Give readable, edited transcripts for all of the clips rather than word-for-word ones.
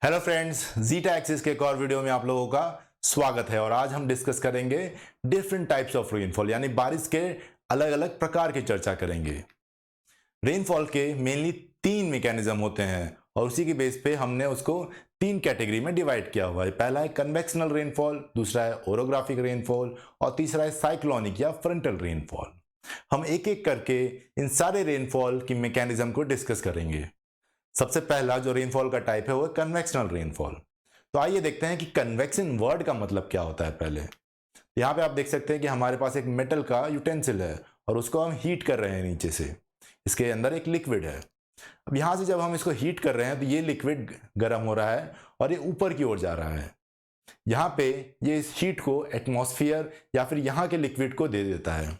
Hello friends, zeta axis के एक और वीडियो में आप लोगों का स्वागत है। और आज हम डिस्कस करेंगे डिफरेंट टाइप्स ऑफ रेनफॉल, यानी बारिश के अलग अलग प्रकार की चर्चा करेंगे। रेनफॉल के मेनली तीन मैकेनिज्म होते हैं और उसी की बेस पे हमने उसको तीन कैटेगरी में डिवाइड किया हुआ है। पहला है कन्वेक्शनल रेनफॉल, दूसरा है ओरोग्राफिक रेनफॉल और तीसरा है साइक्लोनिक या फ्रंटल रेनफॉल। हम एक एक करके इन सारे रेनफॉल की मैकेनिज्म को डिस्कस करेंगे। सबसे पहला जो रेनफॉल का टाइप है वो है कन्वेक्शनल रेनफॉल। तो आइए देखते हैं कि कन्वेक्शन वर्ड का मतलब क्या होता है। पहले यहाँ पे आप देख सकते हैं कि हमारे पास एक मेटल का यूटेंसिल है और उसको हम हीट कर रहे हैं नीचे से। इसके अंदर एक लिक्विड है। अब यहाँ से जब हम इसको हीट कर रहे हैं तो ये लिक्विड गर्म हो रहा है और ये ऊपर की ओर जा रहा है। यहाँ पे ये इस हीट को एटमॉस्फेयर या फिर यहाँ के लिक्विड को दे देता है।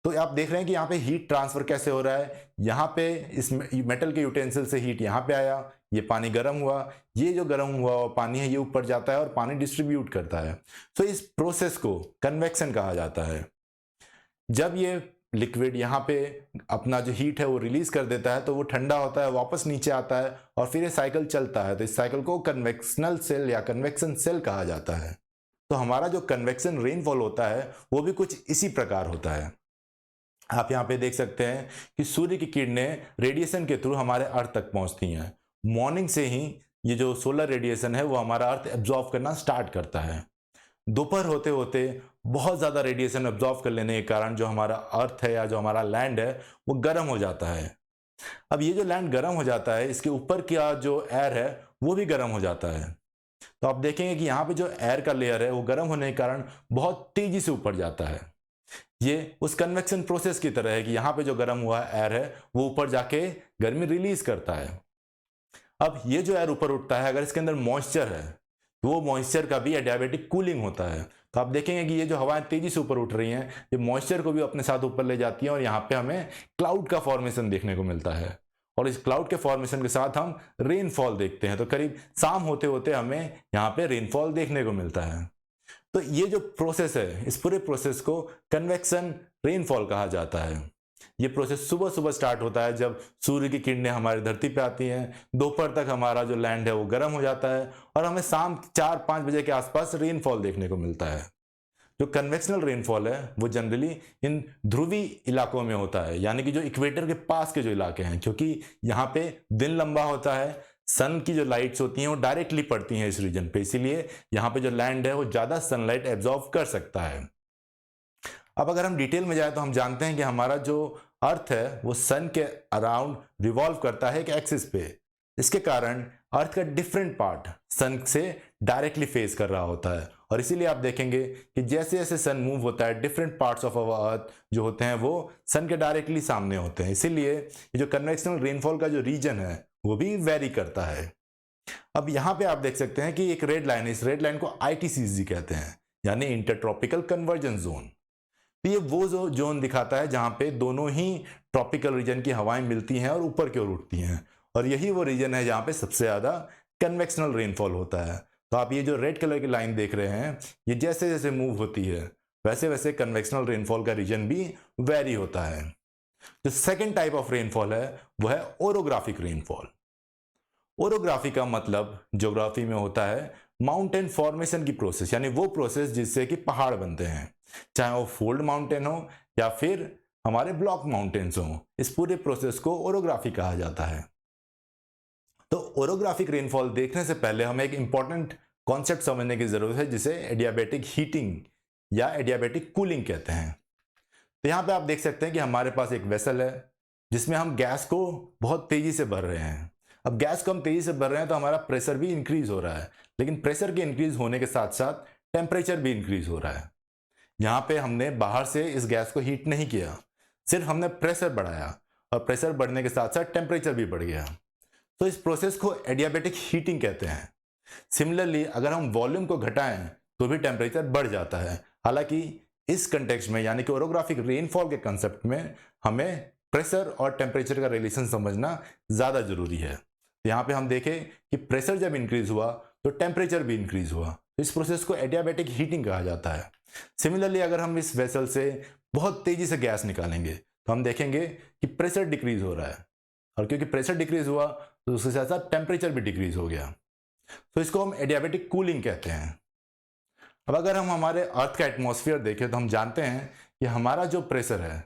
तो आप देख रहे हैं कि यहाँ पे हीट ट्रांसफर कैसे हो रहा है। यहाँ पे इस मेटल के यूटेंसिल से हीट यहाँ पे आया, ये पानी गर्म हुआ, ये जो गर्म हुआ पानी है ये ऊपर जाता है और पानी डिस्ट्रीब्यूट करता है। तो इस प्रोसेस को कन्वेक्शन कहा जाता है। जब ये लिक्विड यहाँ पे अपना जो हीट है वो रिलीज कर देता है तो वो ठंडा होता है, वापस नीचे आता है और फिर ये साइकिल चलता है। तो इस साइकिल को कन्वेक्शनल सेल या कन्वेक्शन सेल कहा जाता है। तो हमारा जो कन्वेक्शन रेनफॉल होता है वो भी कुछ इसी प्रकार होता है। आप यहाँ पे देख सकते हैं कि सूर्य की किरणें रेडिएशन के थ्रू हमारे अर्थ तक पहुंचती हैं। मॉर्निंग से ही ये जो सोलर रेडिएशन है वो हमारा अर्थ एब्जॉर्व करना स्टार्ट करता है। दोपहर होते होते बहुत ज़्यादा रेडिएशन एब्जॉर्व कर लेने के कारण जो हमारा अर्थ है या जो हमारा लैंड है वो गर्म हो जाता है। अब ये जो लैंड गर्म हो जाता है, इसके ऊपर का जो एयर है वो भी गर्म हो जाता है। तो आप देखेंगे कि यहाँ पे जो एयर का लेयर है वो गर्म होने के कारण बहुत तेजी से ऊपर जाता है। ये उस कन्वेक्शन प्रोसेस की तरह है कि यहाँ पे जो गर्म हुआ एयर है वो ऊपर जाके गर्मी रिलीज करता है। अब ये जो एयर ऊपर उठता है, अगर इसके अंदर मॉइस्चर है तो वो मॉइस्चर का भी एडियाबेटिक कूलिंग होता है। तो आप देखेंगे कि ये जो हवाएं तेजी से ऊपर उठ रही हैं ये मॉइस्चर को भी अपने साथ ऊपर ले जाती हैं और यहाँ पे हमें क्लाउड का फॉर्मेशन देखने को मिलता है। और इस क्लाउड के फॉर्मेशन के साथ हम रेनफॉल देखते हैं। तो करीब शाम होते होते हमें यहाँ पे रेनफॉल देखने को मिलता है। तो ये जो प्रोसेस है, इस पूरे प्रोसेस को कन्वेक्शन रेनफॉल कहा जाता है। ये प्रोसेस सुबह सुबह स्टार्ट होता है जब सूर्य की किरणें हमारी धरती पे आती हैं। दोपहर तक हमारा जो लैंड है वो गर्म हो जाता है और हमें शाम 4-5 बजे के आसपास रेनफॉल देखने को मिलता है। जो कन्वेक्शनल रेनफॉल है वो जनरली इन ध्रुवी इलाकों में होता है, यानी कि जो इक्वेटर के पास के जो इलाके हैं, क्योंकि यहाँ पे दिन लंबा होता है, सन की जो लाइट्स होती हैं वो डायरेक्टली पड़ती हैं इस रीजन पे, इसीलिए यहाँ पे जो लैंड है वो ज्यादा सनलाइट एब्जॉर्ब कर सकता है। अब अगर हम डिटेल में जाए तो हम जानते हैं कि हमारा जो अर्थ है वो सन के अराउंड रिवॉल्व करता है एक एक्सिस पे। इसके कारण अर्थ का डिफरेंट पार्ट सन से डायरेक्टली फेस कर रहा होता है और इसीलिए आप देखेंगे कि जैसे जैसे सन मूव होता है डिफरेंट पार्ट्स ऑफ अवर अर्थ जो होते हैं वो सन के डायरेक्टली सामने होते हैं। इसीलिए ये जो कन्वेक्शनल रेनफॉल का जो रीजन है वो भी वेरी करता है। अब यहाँ पे आप देख सकते हैं कि एक रेड लाइन है, इस रेड लाइन को ITCZ कहते हैं, यानी इंटरट्रॉपिकल कन्वर्जेंस जोन। तो ये वो जो जोन दिखाता है जहां पे दोनों ही ट्रॉपिकल रीजन की हवाएं मिलती हैं और ऊपर की ओर उठती हैं, और यही वो रीजन है जहां पे सबसे ज्यादा कन्वेक्शनल रेनफॉल होता है। तो आप ये जो रेड कलर की लाइन देख रहे हैं, ये जैसे जैसे मूव होती है वैसे वैसे कन्वेक्शनल रेनफॉल का रीजन भी वेरी होता है। जो सेकेंड टाइप ऑफ रेनफॉल है वो है ओरोग्राफिक रेनफॉल। ओरोग्राफी का मतलब ज्योग्राफी में होता है माउंटेन फॉर्मेशन की प्रोसेस, यानी वो प्रोसेस जिससे कि पहाड़ बनते हैं, चाहे वो फोल्ड माउंटेन हो या फिर हमारे ब्लॉक माउंटेन्स हो। इस पूरे प्रोसेस को ओरोग्राफी कहा जाता है। तो ओरोग्राफिक रेनफॉल देखने से पहले हमें एक इंपॉर्टेंट कॉन्सेप्ट समझने की जरूरत है जिसे एडियाबेटिक हीटिंग या एडियाबेटिक कूलिंग कहते हैं। तो यहाँ पे आप देख सकते हैं कि हमारे पास एक वेसल है जिसमें हम गैस को बहुत तेजी से भर रहे हैं। अब गैस को हम तेजी से भर रहे हैं तो हमारा प्रेशर भी इंक्रीज हो रहा है, लेकिन प्रेशर के इंक्रीज होने के साथ साथ टेम्परेचर भी इंक्रीज हो रहा है। यहाँ पे हमने बाहर से इस गैस को हीट नहीं किया, सिर्फ हमने प्रेशर बढ़ाया और प्रेशर बढ़ने के साथ साथ टेम्परेचर भी बढ़ गया। तो इस प्रोसेस को एडियाबेटिक हीटिंग कहते हैं। सिमिलरली अगर हम वॉल्यूम को घटाएं तो भी टेम्परेचर बढ़ जाता है। हालांकि इस कंटेक्स्ट में यानी कि ओरोग्राफिक रेनफॉल के कंसेप्ट में हमें प्रेशर और टेम्परेचर का रिलेशन समझना ज्यादा जरूरी है। तो यहाँ पे हम देखें कि प्रेशर जब इंक्रीज हुआ तो टेम्परेचर भी इंक्रीज हुआ। तो इस प्रोसेस को एडियाबेटिक हीटिंग कहा जाता है। सिमिलरली अगर हम इस वेसल से बहुत तेजी से गैस निकालेंगे तो हम देखेंगे कि प्रेशर डिक्रीज हो रहा है, और क्योंकि प्रेशर डिक्रीज हुआ तो उसके साथ साथ टेम्परेचर भी डिक्रीज हो गया। तो इसको हम एडियाबेटिक कूलिंग कहते हैं। अब अगर हम हमारे अर्थ का एटमॉस्फेयर देखें तो हम जानते हैं कि हमारा जो प्रेशर है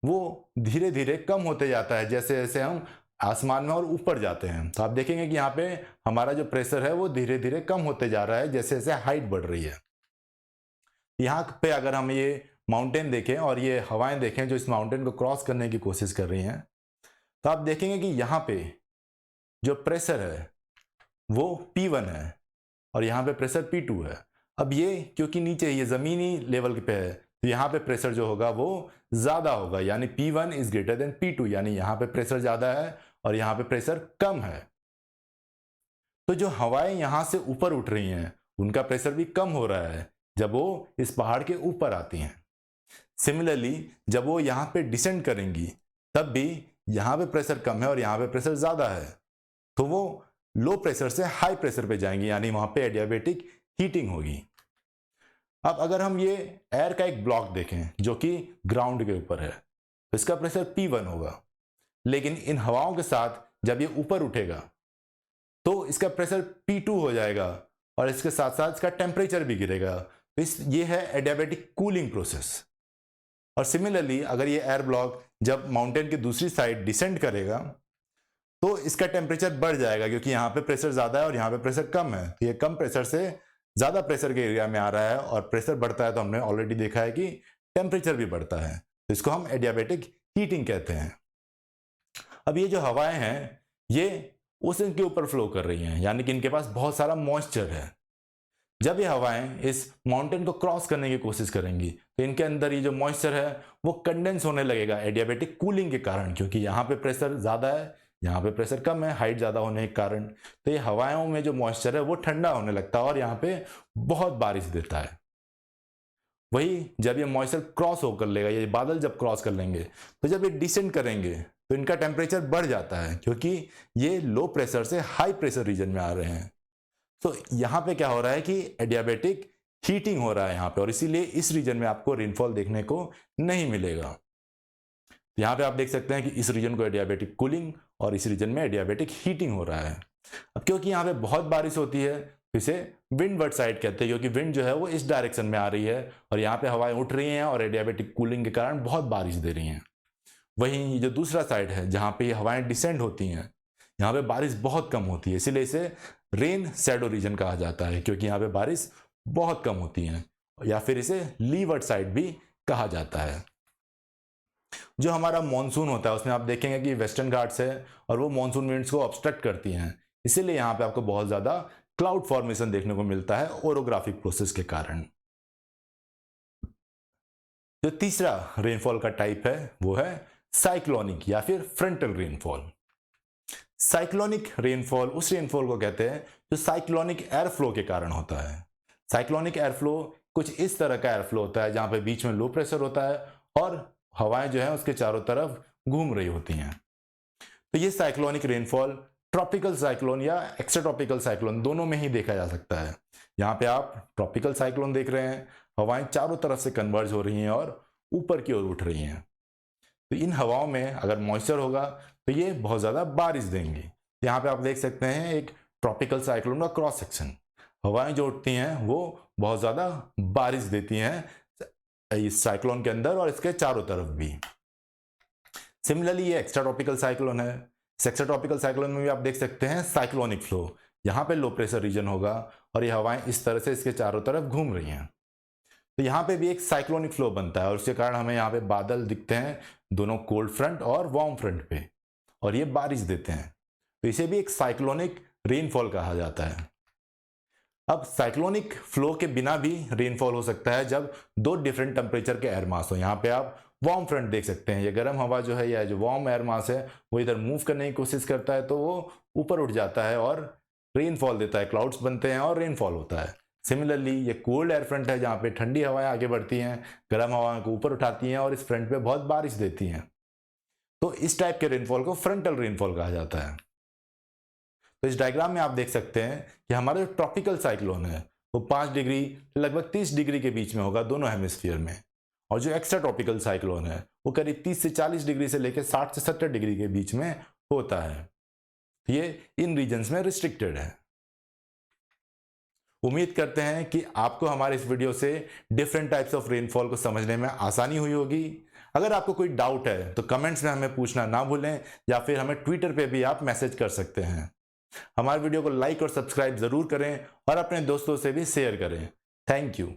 वो धीरे धीरे कम होते जाता है जैसे जैसे हम आसमान में और ऊपर जाते हैं। तो आप देखेंगे कि यहाँ पे हमारा जो प्रेशर है वो धीरे धीरे कम होते जा रहा है जैसे जैसे हाइट बढ़ रही है। यहाँ पे अगर हम ये माउंटेन देखें और ये हवाएं देखें जो इस माउंटेन को क्रॉस करने की कोशिश कर रही हैं, तो आप देखेंगे कि यहाँ पे जो प्रेशर है वो P1 है और यहाँ पे प्रेशर P2 है। अब ये क्योंकि नीचे ये जमीनी लेवल पे है तो यहाँ पे प्रेशर जो होगा वो ज्यादा होगा, यानी P1 is greater than P2, यानी यहाँ पे प्रेशर ज्यादा है और यहाँ पे प्रेशर कम है। तो जो हवाएं यहाँ से ऊपर उठ रही हैं उनका प्रेशर भी कम हो रहा है जब वो इस पहाड़ के ऊपर आती हैं। सिमिलरली जब वो यहाँ पे डिसेंड करेंगी तब भी यहाँ पे प्रेशर कम है और यहाँ पे प्रेशर ज्यादा है, तो वो लो प्रेशर से हाई प्रेशर पे जाएंगी, यानी वहां पे एडियाबेटिक हीटिंग होगी। अब अगर हम ये एयर का एक ब्लॉक देखें जो कि ग्राउंड के ऊपर है तो इसका प्रेशर P1 होगा, लेकिन इन हवाओं के साथ जब ये ऊपर उठेगा तो इसका प्रेशर P2 हो जाएगा और इसके साथ साथ इसका टेम्परेचर भी गिरेगा। तो ये है एडियाबेटिक कूलिंग प्रोसेस। और सिमिलरली अगर ये एयर ब्लॉक जब माउंटेन की दूसरी साइड डिसेंड करेगा तो इसका टेम्परेचर बढ़ जाएगा क्योंकि यहाँ पे प्रेशर ज्यादा है और यहाँ पे प्रेशर कम है। तो ये कम प्रेशर से ज्यादा प्रेशर के एरिया में आ रहा है और प्रेशर बढ़ता है तो हमने ऑलरेडी देखा है कि टेम्परेचर भी बढ़ता है। तो इसको हम एडियाबेटिक हीटिंग कहते हैं। अब ये जो हवाएं हैं ये ओशन के ऊपर फ्लो कर रही हैं, यानी कि इनके पास बहुत सारा मॉइस्चर है। जब ये हवाएं इस माउंटेन को क्रॉस करने की कोशिश करेंगी तो इनके अंदर ये जो मॉइस्चर है वो कंडेंस होने लगेगा एडियाबेटिक कूलिंग के कारण, क्योंकि यहाँ पे प्रेशर ज्यादा है यहाँ पे प्रेशर कम है हाइट ज्यादा होने के कारण। तो ये हवाओं में जो मॉइस्चर है वो ठंडा होने लगता है और यहाँ पे बहुत बारिश देता है। वही जब ये मॉइस्चर क्रॉस होकर लेगा, ये बादल जब क्रॉस कर लेंगे तो जब ये डिसेंड करेंगे तो इनका टेम्परेचर बढ़ जाता है क्योंकि ये लो प्रेशर से हाई प्रेशर रीजन में आ रहे हैं। तो यहाँ पे क्या हो रहा है कि एडियाबेटिक हीटिंग हो रहा है यहाँ पे, और इसीलिए इस रीजन में आपको रेनफॉल देखने को नहीं मिलेगा। यहाँ पे आप देख सकते हैं कि इस रीजन को एडियाबेटिक कूलिंग और इस रीजन में एडियाबेटिक हीटिंग हो रहा है। अब क्योंकि यहाँ पे बहुत बारिश होती है तो इसे विंडवर्ड साइड कहते हैं, क्योंकि विंड जो है वो इस डायरेक्शन में आ रही है और यहाँ पे हवाएं उठ रही हैं और एडियाबेटिक कूलिंग के कारण बहुत बारिश दे रही हैं। वहीं जो दूसरा साइड है जहाँ पे ये हवाएं डिसेंड होती हैं यहाँ पे बारिश बहुत कम होती है, इसीलिए इसे रेन शैडो रीजन कहा जाता है क्योंकि यहाँ पे बारिश बहुत कम होती है, या फिर इसे लीवर्ड साइड भी कहा जाता है। जो हमारा मानसून होता है उसमें आप देखेंगे कि वेस्टर्न घाट्स है और वो मानसून विंड्स को ऑब्स्ट्रक्ट करती हैं, इसीलिए यहाँ पे आपको बहुत ज्यादा क्लाउड फॉर्मेशन देखने को मिलता है ओरोग्राफिक प्रोसेस के कारण। जो तीसरा रेनफॉल का टाइप है वो है साइक्लोनिक या फिर फ्रंटल रेनफॉल। साइक्लोनिक रेनफॉल उस रेनफॉल को कहते हैं जो साइक्लोनिक एयर फ्लो के कारण होता है। साइक्लोनिक एयर फ्लो कुछ इस तरह का एयर फ्लो होता है जहां पे बीच में लो प्रेशर होता है और हवाएं जो है उसके चारों तरफ घूम रही होती हैं। तो ये साइक्लोनिक रेनफॉल ट्रॉपिकल साइक्लोन या एक्स्ट्रा ट्रॉपिकल साइक्लोन दोनों में ही देखा जा सकता है। यहाँ पे आप ट्रॉपिकल साइक्लोन देख रहे हैं, हवाएं चारों तरफ से कन्वर्ज हो रही हैं और ऊपर की ओर उठ रही हैं। तो इन हवाओं में अगर मॉइस्चर होगा तो ये बहुत ज्यादा बारिश देंगी। यहाँ पे आप देख सकते हैं एक ट्रॉपिकल साइक्लोन का क्रॉस सेक्शन, हवाएं जो उठती हैं वो बहुत ज्यादा बारिश देती हैं इस साइक्लोन के अंदर और इसके चारों तरफ भी। सिमिलरली ये एक्स्ट्रा ट्रॉपिकल साइक्लोन है। एक्स्ट्रा ट्रॉपिकल साइक्लोन में भी आप देख सकते हैं साइक्लोनिक फ्लो, यहाँ पे लो प्रेशर रीजन होगा और ये हवाएं इस तरह से इसके चारों तरफ घूम रही हैं। तो यहाँ पे भी एक साइक्लोनिक फ्लो बनता है और उसके कारण हमें यहाँ पे बादल दिखते हैं दोनों कोल्ड फ्रंट और वार्म फ्रंट पे, और ये बारिश देते हैं। तो इसे भी एक साइक्लोनिक रेनफॉल कहा जाता है। अब साइक्लोनिक फ्लो के बिना भी रेनफॉल हो सकता है जब दो डिफरेंट टेम्परेचर के एयर मास हो। यहाँ पे आप वार्म फ्रंट देख सकते हैं, ये गर्म हवा जो है या जो वार्म एयर मास है वो इधर मूव करने की कोशिश करता है तो वो ऊपर उठ जाता है और रेनफॉल देता है, क्लाउड्स बनते हैं और रेनफॉल होता है। सिमिलरली ये कोल्ड एयर फ्रंट है जहाँ पे ठंडी हवाएं आगे बढ़ती हैं, गर्म हवाओं को ऊपर उठाती हैं और इस फ्रंट पे बहुत बारिश देती हैं। तो इस टाइप के रेनफॉल को फ्रंटल रेनफॉल कहा जाता है। तो इस डायग्राम में आप देख सकते हैं कि हमारा जो ट्रॉपिकल साइक्लोन है वो 5 डिग्री लगभग 30 डिग्री के बीच में होगा दोनों हेमिस्फीयर में, और जो एक्स्ट्रा ट्रॉपिकल साइक्लोन है वो करीब 30 से 40 डिग्री से लेकर 60 से 70 डिग्री के बीच में होता है। ये इन रीजन्स में रिस्ट्रिक्टेड है। उम्मीद करते हैं कि आपको हमारे इस वीडियो से डिफरेंट टाइप्स ऑफ रेनफॉल को समझने में आसानी हुई होगी। अगर आपको कोई डाउट है तो कमेंट्स में हमें पूछना ना भूलें, या फिर हमें ट्विटर पे भी आप मैसेज कर सकते हैं। हमारे वीडियो को लाइक और सब्सक्राइब जरूर करें और अपने दोस्तों से भी शेयर करें। Thank you.